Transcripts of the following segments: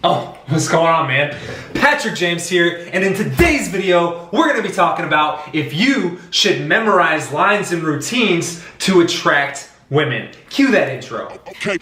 Oh, what's going on, man? Patrick James here, and in today's video, we're gonna be talking about if you should memorize lines and routines to attract women. Cue that intro. Okay.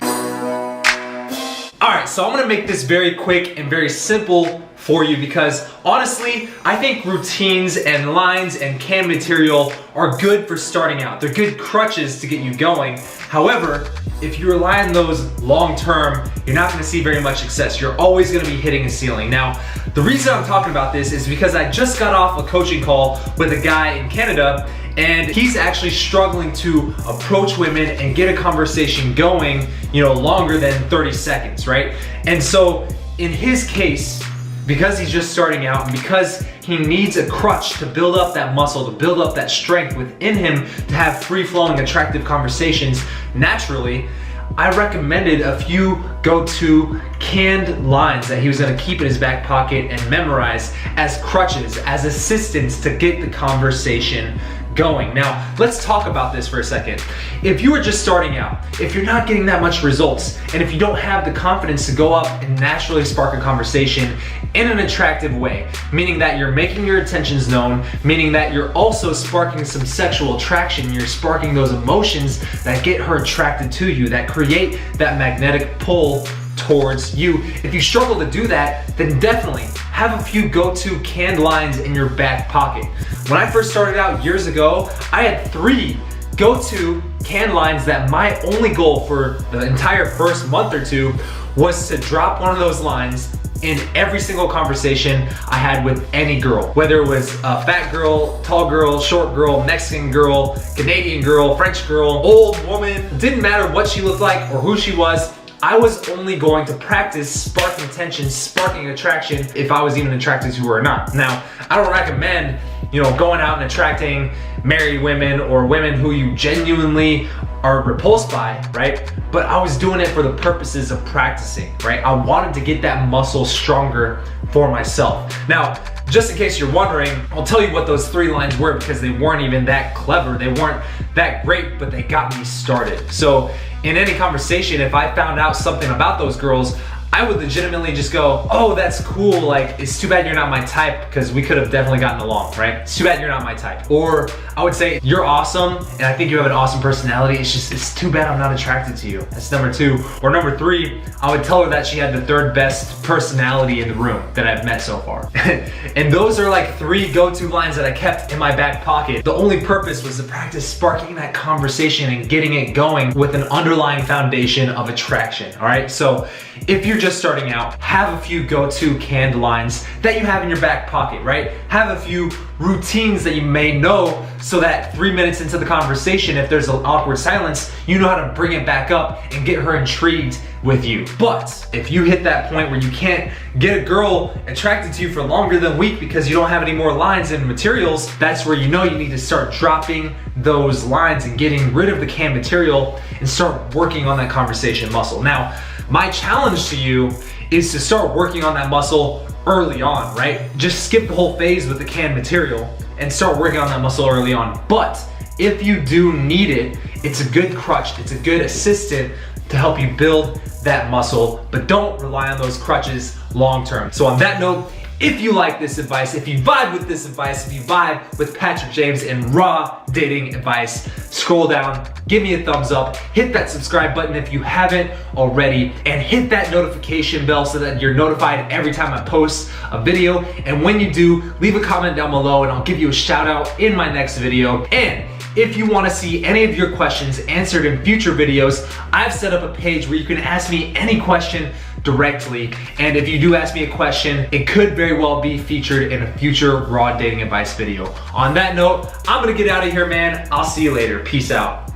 Alright, so I'm gonna make this very quick and very simple for you because honestly, I think routines and lines and canned material are good for starting out. They're good crutches to get you going. However, if you rely on those long term, you're not gonna see very much success. You're always gonna be hitting a ceiling. Now, the reason I'm talking about this is because I just got off a coaching call with a guy in Canada, and he's actually struggling to approach women and get a conversation going, longer than 30 seconds, right? And so in his case, because he's just starting out and because he needs a crutch to build up that muscle, to build up that strength within him to have free-flowing, attractive conversations naturally, I recommended a few go-to canned lines that he was gonna keep in his back pocket and memorize as crutches, as assistants to get the conversation going. Now, let's talk about this for a second. If you are just starting out, if you're not getting that much results, and if you don't have the confidence to go up and naturally spark a conversation in an attractive way, meaning that you're making your intentions known, meaning that you're also sparking some sexual attraction, you're sparking those emotions that get her attracted to you, that create that magnetic pull towards you. If you struggle to do that, then definitely have a few go-to canned lines in your back pocket. When I first started out years ago, I had 3 go-to canned lines that my only goal for the entire first month or 2 was to drop one of those lines in every single conversation I had with any girl. Whether it was a fat girl, tall girl, short girl, Mexican girl, Canadian girl, French girl, old woman, didn't matter what she looked like or who she was, I was only going to practice sparking tension, sparking attraction, if I was even attracted to her or not. Now, I don't recommend, going out and attracting married women or women who you genuinely are repulsed by, right? But I was doing it for the purposes of practicing, right? I wanted to get that muscle stronger for myself. Now, just in case you're wondering, I'll tell you what those 3 lines were because they weren't even that clever. They weren't that great, but they got me started. So in any conversation, if I found out something about those girls, I would legitimately just go, oh, that's cool. Like, it's too bad you're not my type because we could have definitely gotten along, right? It's too bad you're not my type. Or I would say, you're awesome and I think you have an awesome personality. It's too bad I'm not attracted to you. That's number 2. Or number 3, I would tell her that she had the 3rd best personality in the room that I've met so far. And those are like 3 go-to lines that I kept in my back pocket. The only purpose was to practice sparking that conversation and getting it going with an underlying foundation of attraction, all right? So if you're just starting out, have a few go-to canned lines that you have in your back pocket, right? Have a few routines that you may know so that 3 minutes into the conversation, if there's an awkward silence, you know how to bring it back up and get her intrigued with you. But if you hit that point where you can't get a girl attracted to you for longer than a week because you don't have any more lines and materials, that's where you need to start dropping those lines and getting rid of the canned material and start working on that conversation muscle. Now, my challenge to you is to start working on that muscle early on, right? Just skip the whole phase with the canned material and start working on that muscle early on. But if you do need it, it's a good crutch, it's a good assistant to help you build that muscle, but don't rely on those crutches long term. So on that note, if you like this advice, if you vibe with this advice, if you vibe with Patrick James and raw dating advice, scroll down, give me a thumbs up, hit that subscribe button if you haven't already, and hit that notification bell so that you're notified every time I post a video. And when you do, leave a comment down below and I'll give you a shout out in my next video. And if you want to see any of your questions answered in future videos, I've set up a page where you can ask me any question directly. And if you do ask me a question, it could very well be featured in a future raw dating advice video. On that note, I'm gonna get out of here, man. I'll see you later. Peace out.